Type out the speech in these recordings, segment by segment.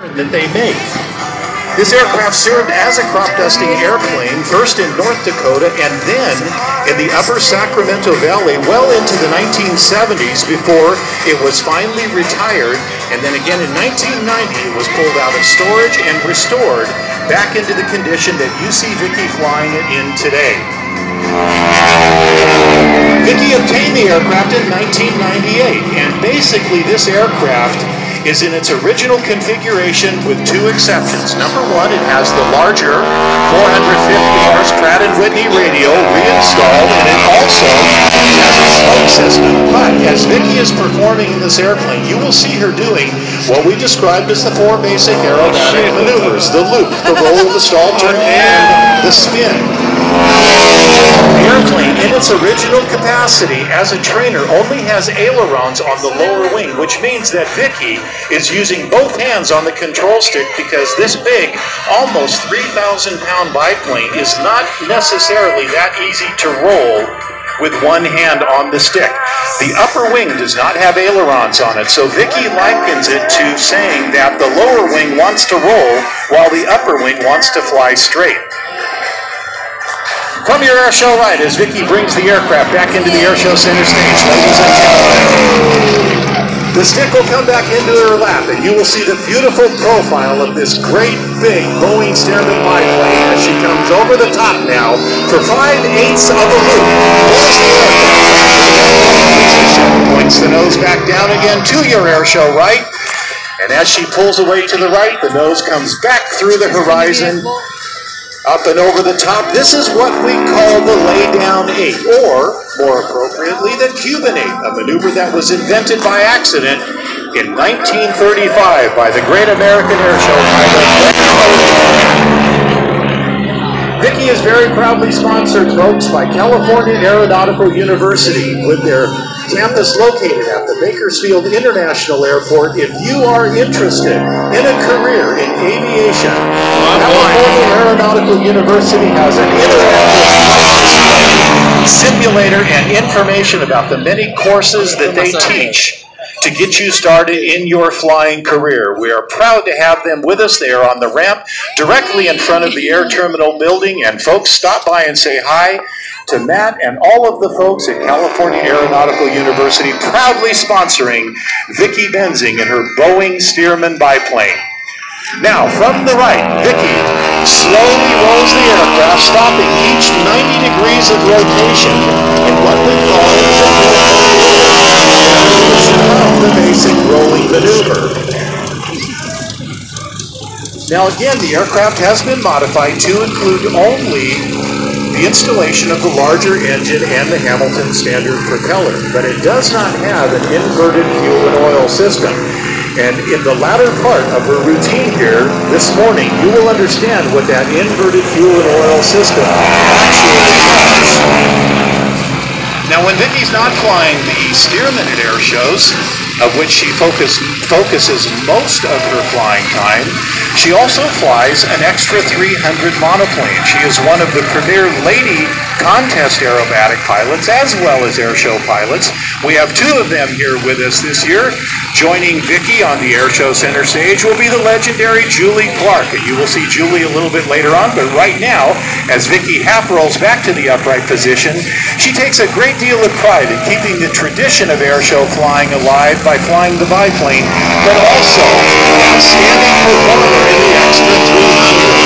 that they make. This aircraft served as a crop dusting airplane, first in North Dakota and then in the upper Sacramento Valley well into the 1970s before it was finally retired, and then again in 1990 it was pulled out of storage and restored back into the condition that you see Vicki flying it in today. Vicki obtained the aircraft in 1998, and basically this aircraft is in its original configuration with two exceptions. Number one, it has the larger 450 Pratt & Whitney radio reinstalled, and it also has a smoke system. But as Vicki is performing in this airplane, you will see her doing what we described as the four basic aerobatic maneuvers: the loop, the roll, the stall turn, and the spin. The airplane, in its original capacity as a trainer, only has ailerons on the lower wing, which means that Vicki is using both hands on the control stick because this big, almost 3,000-pound biplane is not necessarily that easy to roll with one hand on the stick. The upper wing does not have ailerons on it, so Vicki likens it to saying that the lower wing wants to roll while the upper wing wants to fly straight. From your airshow right, as Vicki brings the aircraft back into the airshow center stage, ladies and gentlemen, the stick will come back into her lap, and you will see the beautiful profile of this great big Boeing Stearman biplane as she comes over the top now for 5/8 of a loop. Points the nose back down again to your airshow right, and as she pulls away to the right, the nose comes back through the horizon, up and over the top. This is what we call the lay-down 8, or, more appropriately, the Cuban 8, a maneuver that was invented by accident in 1935 by the great American airshow pilot. Vicki is very proudly sponsored, folks, by California Aeronautical University with their campus located at the Bakersfield International Airport. If you are interested in a career in aviation, California Aeronautical University has an interactive simulator and information about the many courses that they teach to get you started in your flying career. We are proud to have them with us. They are on the ramp directly in front of the air terminal building, and folks, stop by and say hi to Matt and all of the folks at California Aeronautical University, proudly sponsoring Vicki Benzing and her Boeing Stearman biplane. Now, from the right, Vicki slowly rolls the aircraft, stopping each 90 degrees of rotation in what we call the basic rolling maneuver. Now again, the aircraft has been modified to include only the installation of the larger engine and the Hamilton standard propeller, but it does not have an inverted fuel and oil system. And in the latter part of her routine here this morning, you will understand what that inverted fuel and oil system actually does. Now, when Vicki's not flying the Stearman at air shows, of which she focuses most of her flying time, she also flies an extra 300 monoplane. She is one of the premier lady contest aerobatic pilots as well as airshow pilots. We have two of them here with us this year. Joining Vicki on the airshow center stage will be the legendary Julie Clark. And you will see Julie a little bit later on, but right now, as Vicki half rolls back to the upright position, she takes a great deal of pride in keeping the tradition of airshow flying alive by flying the biplane, but also outstanding performer in the extra 300.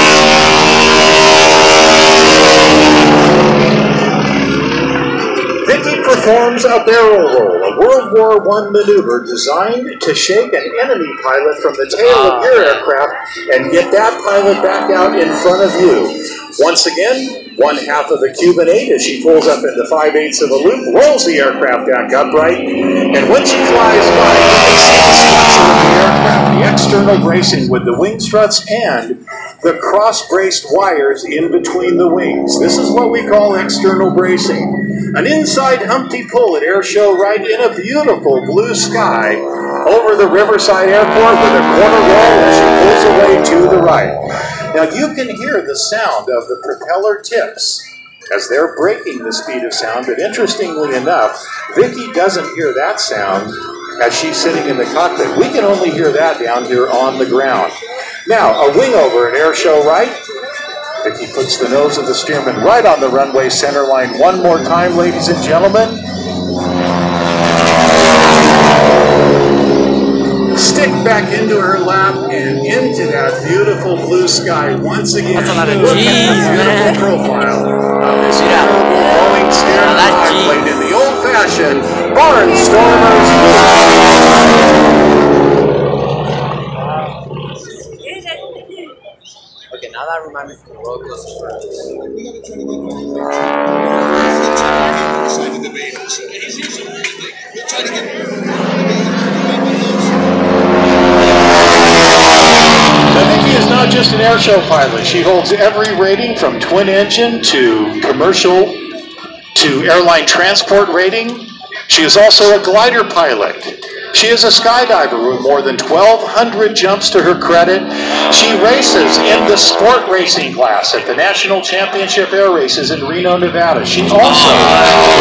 Vicki performs a barrel roll, a World War I maneuver designed to shake an enemy pilot from the tail of your aircraft and get that pilot back out in front of you. Once again, one half of the Cuban 8 as she pulls up into 5/8 of a loop, rolls the aircraft back upright, and when she flies by, you can see the structure of the aircraft, the external bracing with the wing struts and the cross-braced wires in between the wings. This is what we call external bracing. An inside Humpty pull at air show right in a beautiful blue sky over the Riverside Airport with a corner roll as she pulls away to the right. Now you can hear the sound of the propeller tips as they're breaking the speed of sound, but interestingly enough, Vicki doesn't hear that sound as she's sitting in the cockpit. We can only hear that down here on the ground. Now, a wing over at air show right. Vicki puts the nose of the Stearman right on the runway center line one more time, ladies and gentlemen. Stick back into her lap and into that beautiful blue sky once again. That's a lot of Look G's, at the beautiful man. profile of this incredible Boeing standard biplane in the old-fashioned Barnstormers. Okay, now that reminds me from the roller coaster. Vicki is not just an air show pilot. She holds every rating from twin engine to commercial to airline transport rating. She is also a glider pilot. She is a skydiver with more than 1,200 jumps to her credit. She races in the sport racing class at the National Championship Air Races in Reno, Nevada. She also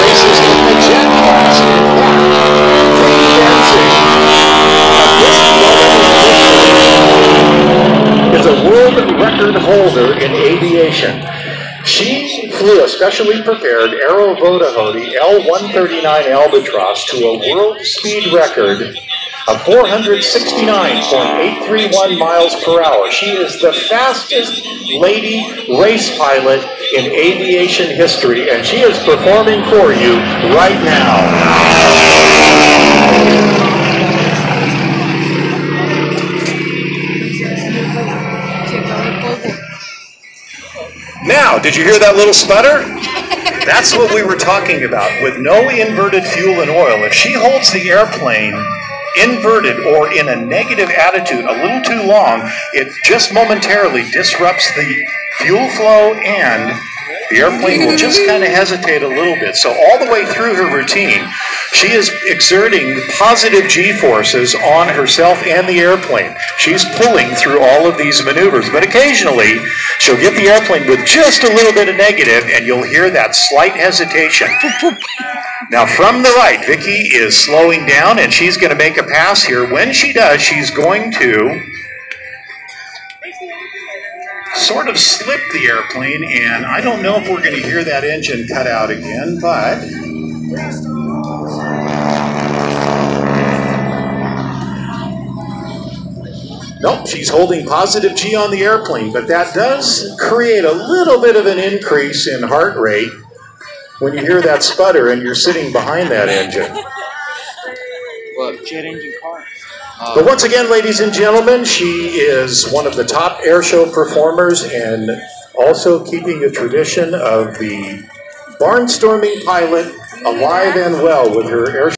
races in the jet class. Is a world record holder in aviation. She flew a specially prepared Aero Vodahody L-139 Albatross to a world speed record of 469.831 miles per hour. She is the fastest lady race pilot in aviation history, and she is performing for you right now. Now, did you hear that little sputter? That's what we were talking about. With no inverted fuel and oil, if she holds the airplane inverted or in a negative attitude a little too long, it just momentarily disrupts the fuel flow and the airplane will just kind of hesitate a little bit. So all the way through her routine, she is exerting positive G-forces on herself and the airplane. She's pulling through all of these maneuvers, but occasionally she'll get the airplane with just a little bit of negative and you'll hear that slight hesitation. Now from the right, Vicki is slowing down and she's going to make a pass here. When she does, she's going to sort of slip the airplane, and I don't know if we're going to hear that engine cut out again, but nope, she's holding positive G on the airplane, but that does create a little bit of an increase in heart rate when you hear that sputter and you're sitting behind that engine. What? Jet engine car. But once again, ladies and gentlemen, she is one of the top air show performers and also keeping the tradition of the barnstorming pilot alive and well with her air